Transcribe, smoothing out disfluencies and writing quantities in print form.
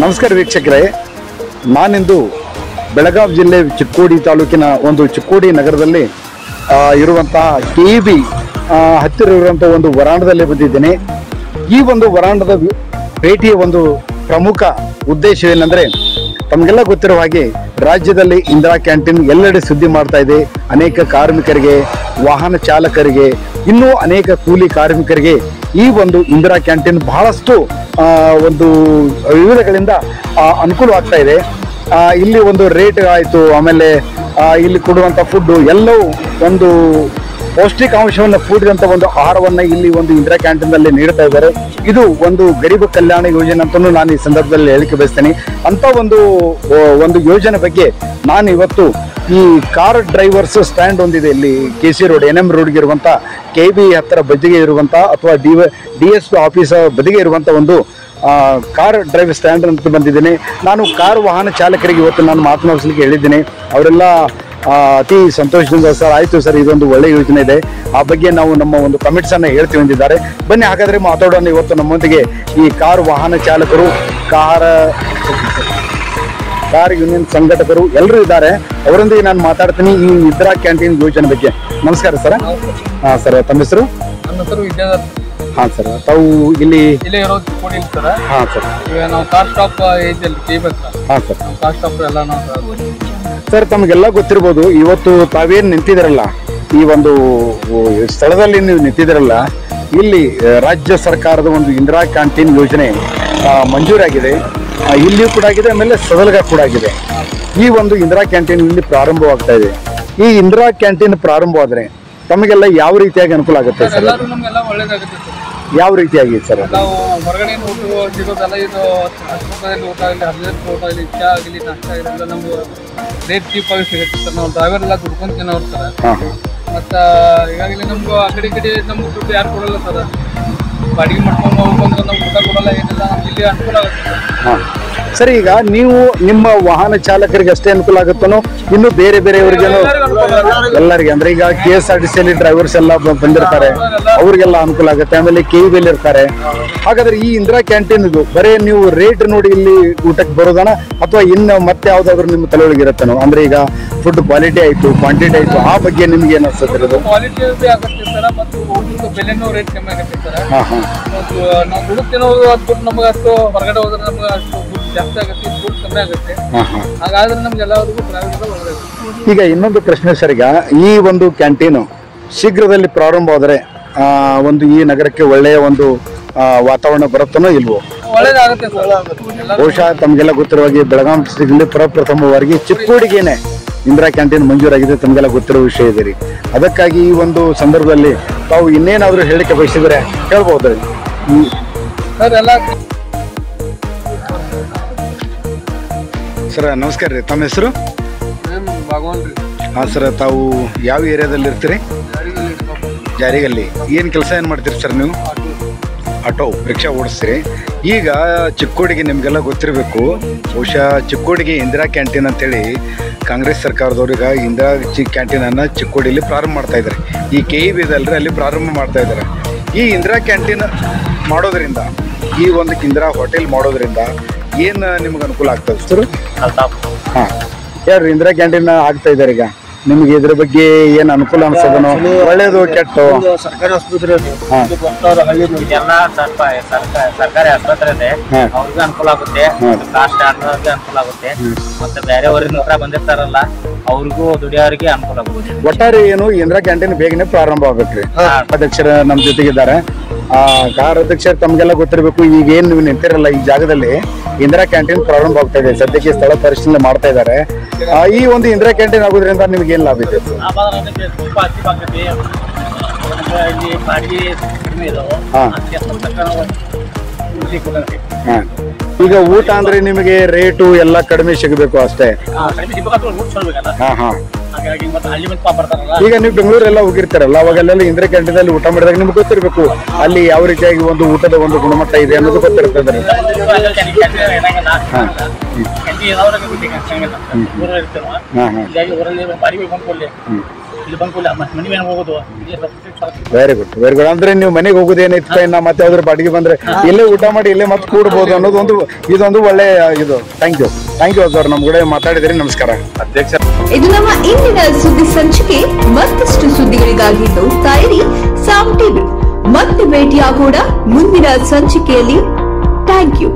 ನಮಸ್ಕಾರ ವೀಕ್ಷಕರೇ, ನಾನಿಂದು ಬೆಳಗಾವಿ ಜಿಲ್ಲೆ ಚಿಕ್ಕೋಡಿ ತಾಲೂಕಿನ ಒಂದು ಚಿಕ್ಕೋಡಿ ನಗರದಲ್ಲಿ ಇರುವಂತಹ KEB ಹತ್ತಿರ ಇರುವಂಥ ಒಂದು ವರಾಂಡದಲ್ಲಿ ಬಂದಿದ್ದೇನೆ. ಈ ಒಂದು ವರಾಂಡದ ಭೇಟಿಯ ಒಂದು ಪ್ರಮುಖ ಉದ್ದೇಶ ಏನಂದರೆ, ತಮಗೆಲ್ಲ ಗೊತ್ತಿರುವ ಹಾಗೆ ರಾಜ್ಯದಲ್ಲಿ ಇಂದಿರಾ ಕ್ಯಾಂಟೀನ್ ಎಲ್ಲೆಡೆ ಸುದ್ದಿ ಮಾಡ್ತಾ ಇದೆ. ಅನೇಕ ಕಾರ್ಮಿಕರಿಗೆ, ವಾಹನ ಚಾಲಕರಿಗೆ, ಇನ್ನೂ ಅನೇಕ ಕೂಲಿ ಕಾರ್ಮಿಕರಿಗೆ ಈ ಒಂದು ಇಂದಿರಾ ಕ್ಯಾಂಟೀನ್ ಬಹಳಷ್ಟು ಒಂದು ವಿವಿಧಗಳಿಂದ ಅನುಕೂಲವಾಗ್ತಾ ಇದೆ. ಇಲ್ಲಿ ಒಂದು ರೇಟ್ ಆಯಿತು, ಆಮೇಲೆ ಇಲ್ಲಿ ಕೊಡುವಂಥ ಫುಡ್ಡು ಎಲ್ಲವೂ ಒಂದು ಪೌಷ್ಟಿಕಾಂಶವನ್ನು ಕೂಡಿದಂಥ ಒಂದು ಆಹಾರವನ್ನು ಇಲ್ಲಿ ಒಂದು ಇಂದಿರಾ ಕ್ಯಾಂಟೀನ್ನಲ್ಲಿ ನೀಡ್ತಾ ಇದ್ದಾರೆ. ಇದು ಒಂದು ಗರೀಬ ಕಲ್ಯಾಣ ಯೋಜನೆ ಅಂತಲೂ ನಾನು ಈ ಸಂದರ್ಭದಲ್ಲಿ ಹೇಳಿಕೆ ಬಯಸ್ತೇನೆ. ಅಂಥ ಒಂದು ಯೋಜನೆ ಬಗ್ಗೆ ನಾನು ಇವತ್ತು ಈ ಕಾರ್ ಡ್ರೈವರ್ಸ್ ಸ್ಟ್ಯಾಂಡ್ ಒಂದಿದೆ ಇಲ್ಲಿ KC ರೋಡ್ NM ರೋಡ್ಗೆ ಇರುವಂಥ KEB ಹತ್ತಿರ ಬದಿಗೆ ಇರುವಂಥ ಅಥವಾ DSP ಆಫೀಸ್ ಬದಿಗೆ ಇರುವಂಥ ಒಂದು ಕಾರ್ ಡ್ರೈವ್ ಸ್ಟ್ಯಾಂಡ್ ಅಂತ ಬಂದಿದ್ದೇನೆ. ನಾನು ಕಾರ್ ವಾಹನ ಚಾಲಕರಿಗೆ ಇವತ್ತು ನಾನು ಮಾತನಾಡಿಸ್ಲಿಕ್ಕೆ ಹೇಳಿದ್ದೀನಿ. ಅವರೆಲ್ಲ ಅತಿ ಸಂತೋಷದಿಂದ ಸರ್ ಆಯಿತು ಸರ್, ಇದೊಂದು ಒಳ್ಳೆಯ ಯೋಜನೆ ಇದೆ, ಆ ಬಗ್ಗೆ ನಾವು ನಮ್ಮ ಒಂದು ಕಮೆಂಟ್ಸನ್ನು ಹೇಳ್ತೀವಿ ಅಂದಿದ್ದಾರೆ. ಬನ್ನಿ ಹಾಗಾದರೆ ಮಾತಾಡೋಣ. ಇವತ್ತು ನಮ್ಮೊಂದಿಗೆ ಈ ಕಾರ್ ವಾಹನ ಚಾಲಕರು, ಕಾರ್ ಯೂನಿಯನ್ ಸಂಘಟಕರು ಎಲ್ಲರೂ ಇದ್ದಾರೆ. ಅವರೊಂದಿಗೆ ನಾನು ಮಾತಾಡ್ತೀನಿ ಈ ಇಂದಿರಾ ಕ್ಯಾಂಟೀನ್ ಯೋಜನೆ ಬಗ್ಗೆ. ನಮಸ್ಕಾರ ಸರ್. ಹಾಂ ಸರ್, ತಮ್ಮ ಹೆಸರು? ನನ್ನ ಹೆಸರು ವಿದ್ಯಾಧರ್. ಹಾಂ ಸರ್, ತಾವು ಇಲ್ಲೇ ಇರೋದು ಚಿಕ್ಕೋಡಿ ಸರ್. ಹಾಂ ಸರ್, ಈಗ ನಾವು ಕಾರ್ ಸ್ಟಾಪ್ ಏಜಲ್ಲಿ KEB ಹತ್ರ. ಹಾಂ ಸರ್, ಕಾರ್ ಸ್ಟಾಪ್ ಎಲ್ಲ ನಾವು ಸರ್ ತಮಗೆಲ್ಲ ಗೊತ್ತಿರ್ಬೋದು, ಇವತ್ತು ತಾವೇನು ನಿಂತಿದ್ದೀರಲ್ಲ ಈ ಒಂದು ಸ್ಥಳದಲ್ಲಿ ನೀವು ನಿಂತಿದ್ದೀರಲ್ಲ, ಇಲ್ಲಿ ರಾಜ್ಯ ಸರ್ಕಾರದ ಒಂದು ಇಂದಿರಾ ಕ್ಯಾಂಟೀನ್ ಯೋಜನೆ ಮಂಜೂರಾಗಿದೆ. ಇಲ್ಲಿಯೂ ಕೂಡ ಆಗಿದೆ, ಆಮೇಲೆ ಸದಲ್ಗ ಕೂಡ ಆಗಿದೆ. ಈ ಒಂದು ಇಂದಿರಾ ಕ್ಯಾಂಟೀನ್ ಇಲ್ಲಿ ಪ್ರಾರಂಭವಾಗ್ತಾ ಇದೆ. ಈ ಇಂದಿರಾ ಕ್ಯಾಂಟೀನ್ ಪ್ರಾರಂಭವಾದರೆ ತಮಗೆಲ್ಲ ಯಾವ ರೀತಿಯಾಗಿ ಅನುಕೂಲ ಆಗುತ್ತೆ ಸರ್? ನಮಗೆಲ್ಲ ಒಳ್ಳೇದಾಗುತ್ತೆ ಸರ್. ಯಾವ ರೀತಿಯಾಗಿ ಸರ್? ನಾವು ಹೊರಗಡೆ ಊಟ ಸಿಗೋದೆಲ್ಲ ಇದು 10 ರೂಪಾಯಲ್ಲಿ ಊಟ ಆಗಲಿ, 15 ಊಟ ಆಗಲಿ, ಚಾ ಆಗಲಿ, ನಾಷ್ಟ ಆಗಲಿ ನಮ್ಗೆ ರೇಟ್ ಚೀಪ್ ಆಗಿ ಸಿಗುತ್ತೆ ಸರ್. ನಾವು ಡ್ರೈವರ್ ಎಲ್ಲ ದುಡ್ಕೊಂಡು ತಿನ್ನೋರು ಸರ್. ಮತ್ತು ಈಗಾಗಲೇ ನಮ್ಗೆ ಆ ಕಡೆ ನಮ್ಗೆ ದುಡ್ಡು ಯಾರು ಕೊಡಲ್ಲ ಸರ್. ಬಾಡಿಗೆ ಮಾಡ್ಕೊಂಡು ಹೋಗ್ಬಂದ್ರೆ ನಮ್ಗೆ ಊಟ ಕೊಡಲ್ಲ, ಏನಿಲ್ಲ. ಇಲ್ಲಿ ಅನುಕೂಲ ಆಗುತ್ತೆ ಸರ್. ಹಾಂ ಸರಿ, ಈಗ ನೀವು ನಿಮ್ಮ ವಾಹನ ಚಾಲಕರಿಗೆ ಅಷ್ಟೇ ಅನುಕೂಲ ಆಗುತ್ತೋ, ಇನ್ನು ಬೇರೆ ಬೇರೆಯವರಿಗೇನು? ಎಲ್ಲರಿಗೆ ಅಂದ್ರೆ ಈಗ KSRTCಯಲ್ಲಿ ಡ್ರೈವರ್ಸ್ ಎಲ್ಲ ಬಂದಿರ್ತಾರೆ, ಅವ್ರಿಗೆಲ್ಲ ಅನುಕೂಲ ಆಗುತ್ತೆ. ಆಮೇಲೆ KEB ಇರ್ತಾರೆ. ಹಾಗಾದ್ರೆ ಈ ಇಂದಿರಾ ಕ್ಯಾಂಟೀನ್ ಬರೀ ನೀವು ರೇಟ್ ನೋಡಿ ಇಲ್ಲಿ ಊಟಕ್ಕೆ ಬರೋದನ, ಅಥವಾ ಇನ್ನು ಮತ್ತೆ ಯಾವ್ದಾದ್ರು ನಿಮ್ಮ ತಲೆಯೊಳಗೆ ಇರುತ್ತೇನೋ? ಅಂದ್ರೆ ಈಗ ಫುಡ್ ಕ್ವಾಲಿಟಿ ಆಯ್ತು, ಕ್ವಾಂಟಿಟಿ ಆಯ್ತು, ಆ ಬಗ್ಗೆ ನಿಮ್ಗೆ ಏನು ಅನ್ಸುತ್ತೆ? ಕ್ವಾಲಿಟಿ ಆಗುತ್ತೆ ಸರ್, ಮತ್ತು ಊಟದ ಬೆಲೆನೂ ರೇಟ್ ಕಮ್ಮಿ ಆಗುತ್ತೆ ಸರ್. ನಾವು ದುಡುತ್ತೇನೋ ದುಡ್ಡು ನಮ್ಗೆ ಅಷ್ಟು, ಹೊರಗಡೆ ಹೋದ್ರೆ ನಮ್ಗೆ ಅಷ್ಟು ದುಡ್ಡು ಜಾಸ್ತಿ ಆಗುತ್ತೆ, ದುಡ್ಡು ಕಮ್ಮಿ ಆಗುತ್ತೆ. ಹಾಗಾದ್ರೆ ನಮ್ಗೆ ಎಲ್ಲರಿಗೂ ಈಗ ಇನ್ನೊಂದು ಪ್ರಶ್ನೆ ಸರ್, ಈಗ ಈ ಒಂದು ಕ್ಯಾಂಟೀನು ಶೀಘ್ರದಲ್ಲಿ ಪ್ರಾರಂಭವಾದರೆ ಒಂದು ಈ ನಗರಕ್ಕೆ ಒಳ್ಳೆಯ ಒಂದು ವಾತಾವರಣ ಬರುತ್ತನೋ ಇಲ್ವೋ? ಒಳ್ಳೇದಾಗುತ್ತೆ ಸರ್. ಬಹುಶಃ ತಮಗೆಲ್ಲ ಗೊತ್ತಿರುವ ಹಾಗೆ ಬೆಳಗಾವಿ ಡಿಸ್ಟ್ರಿಕ್ಟ್ನಲ್ಲಿ ಪ್ರಪ್ರಥಮವಾಗಿ ಚಿಕ್ಕೋಡಿಗೇನೆ ಇಂದಿರಾ ಕ್ಯಾಂಟೀನ್ ಮಂಜೂರಾಗಿದೆ, ತಮಗೆಲ್ಲ ಗೊತ್ತಿರೋ ವಿಷಯ ಇದೆ ರೀ. ಅದಕ್ಕಾಗಿ ಈ ಒಂದು ಸಂದರ್ಭದಲ್ಲಿ ತಾವು ಇನ್ನೇನಾದರೂ ಹೇಳಿಕೆ ಬಯಸಿದರೆ ಹೇಳ್ಬೋದು ಸರ್. ಎಲ್ಲ ಸರ್ ನಮಸ್ಕಾರ ರೀ, ತಮ್ಮ ಹೆಸರು? ಭಗವಾನ್ ರೀ. ಹಾಂ ಸರ್, ತಾವು ಯಾವ ಏರಿಯಾದಲ್ಲಿ ಇರ್ತೀರಿ? ಜಾರಿಗಲ್ಲಿ. ಏನು ಕೆಲಸ ಏನು ಮಾಡ್ತೀರಿ ಸರ್ ನೀವು? ಆಟೋ ರಿಕ್ಷಾ ಓಡಿಸ್ತೀರಿ. ಈಗ ಚಿಕ್ಕೋಡಿಗೆ ನಿಮಗೆಲ್ಲ ಗೊತ್ತಿರಬೇಕು, ಬಹುಶಃ ಚಿಕ್ಕೋಡಿಗೆ ಇಂದಿರಾ ಕ್ಯಾಂಟೀನ್ ಅಂತೇಳಿ ಕಾಂಗ್ರೆಸ್ ಸರ್ಕಾರದವ್ರಿಗೆ ಇಂದಿರಾ ಕ್ಯಾಂಟೀನನ್ನು ಚಿಕ್ಕೋಡಿಯಲ್ಲಿ ಪ್ರಾರಂಭ ಮಾಡ್ತಾ ಇದ್ದಾರೆ. ಈ KEB ಇದಲ್ರಿ, ಅಲ್ಲಿ ಪ್ರಾರಂಭ ಮಾಡ್ತಾ ಇದ್ದಾರೆ. ಈ ಇಂದಿರಾ ಕ್ಯಾಂಟೀನ್ ಮಾಡೋದ್ರಿಂದ, ಈ ಒಂದು ಇಂದಿರಾ ಹೋಟೆಲ್ ಮಾಡೋದ್ರಿಂದ ಏನು ನಿಮ್ಗೆ ಅನುಕೂಲ ಆಗ್ತದೆ ಸರ್? ಹಾಂ ಹೇಳ್ರಿ, ಇಂದಿರಾ ಕ್ಯಾಂಟೀನ್ ಆಗ್ತಾ ಇದ್ದಾರೆ, ಈಗ ನಿಮ್ಗೆ ಇದ್ರ ಬಗ್ಗೆ ಏನು ಅನುಕೂಲ ಅನ್ಸೋದನೋ? ಒಳ್ಳೇದು ಕೆಟ್ಟ? ಸರ್ಕಾರಿ ಆಸ್ಪತ್ರೆ ಸರ್ಕಾರಿ ಆಸ್ಪತ್ರೆ ಇದೆ, ಅವ್ರಿಗೆ ಅನುಕೂಲ ಆಗುತ್ತೆ, ಕಾಸ್ಟ್ ಅನುಕೂಲ ಆಗುತ್ತೆ, ಮತ್ತೆ ಬೇರೆ ಊರಿನ ಬಂದಿರ್ತಾರಲ್ಲ ಅವ್ರಿಗೂ ದುಡಿಯೋರಿಗೆ ಅನುಕೂಲ ಆಗುತ್ತೆ. ಒಟ್ಟಾರೆ ಏನು ಇಂದಿರಾ ಕ್ಯಾಂಟೀನ್ ಬೇಗನೆ ಪ್ರಾರಂಭ ಆಗ್ಬೇಕ್ರಿ. ಅಧ್ಯಕ್ಷರ ನಮ್ಮ ಜೊತೆಗಿದ್ದಾರೆ. ಕಾರ್ ಅಧ್ಯಕ್ಷರು ತಮ್ಗೆಲ್ಲ ಗೊತ್ತಿರಬೇಕು, ಈಗ ಏನು ನೀವು ನಿಂತಿರಲ್ಲ ಈ ಜಾಗದಲ್ಲಿ, ಇಂದಿರಾ ಕ್ಯಾಂಟೀನ್ ಪ್ರಾರಂಭ ಆಗ್ತಾ ಇದೆ. ಸದ್ಯಕ್ಕೆ ಸ್ಥಳ ಪರಿಶೀಲನೆ ಮಾಡ್ತಾ ಇದ್ದಾರೆ. ಈ ಒಂದು ಇಂದಿರಾ ಕ್ಯಾಂಟೀನ್ ಆಗೋದ್ರಿಂದ ನಿಮ್ಗೆ ಏನ್ ಲಾಭ ಇದೆ? ಈಗ ಊಟ ಅಂದ್ರೆ ನಿಮಗೆ ರೇಟು ಎಲ್ಲ ಕಡಿಮೆ ಸಿಗಬೇಕು ಅಷ್ಟೇ. ಈಗ ನೀವು ಬೆಂಗಳೂರೆಲ್ಲ ಹೋಗಿರ್ತಾರಲ್ಲ, ಅವಾಗೆಲ್ಲ ಇಂದಿರಾ ಕ್ಯಾಂಟೀನ್ ಅಲ್ಲಿ ಊಟ ಮಾಡಿದಾಗ ನಿಮ್ಗೆ ಗೊತ್ತಿರ್ಬೇಕು ಅಲ್ಲಿ ಯಾವ ರೀತಿಯಾಗಿ ಒಂದು ಊಟದ ಒಂದು ಗುಣಮಟ್ಟ ಇದೆ ಅನ್ನೋದು ಗೊತ್ತಿರ್ತದೆ. Very good very good. ಅಂದ್ರೆ ನೀವು ಮನೆಗೆ ಹೋಗೋದೇನೈತಿ ಇನ್ನ ಮತ್ತೆ ಯಾವ್ದಾದ್ರು ಬಾಡಿಗೆ ಬಂದ್ರೆ ಇಲ್ಲೇ ಊಟ ಮಾಡಿ ಇಲ್ಲೇ ಮತ್ತೆ ಕೂಡ್ಬೋದು ಅನ್ನೋದು ಒಂದು ಇದೊಂದು ಒಳ್ಳೆ ಇದು. ಥ್ಯಾಂಕ್ ಯು ಸರ್, ನಮ್ ಕೂಡ ಮಾತಾಡಿದ್ರಿ. ನಮಸ್ಕಾರ ಅಧ್ಯಕ್ಷ. ಇದು ನಮ್ಮ ಇಂದಿನ ಸುದ್ದಿ ಸಂಚಿಕೆ. ಮತ್ತಷ್ಟು ಸುದ್ದಿಗಳಿಗಾಗಿ ನೋಡ್ತಾ ಇರಿ ಸಾಮ್ ಟಿವಿ. ಮತ್ತೆ ಭೇಟಿಯಾಗೋಣ ಮುಂದಿನ ಸಂಚಿಕೆಯಲ್ಲಿ. Thank you.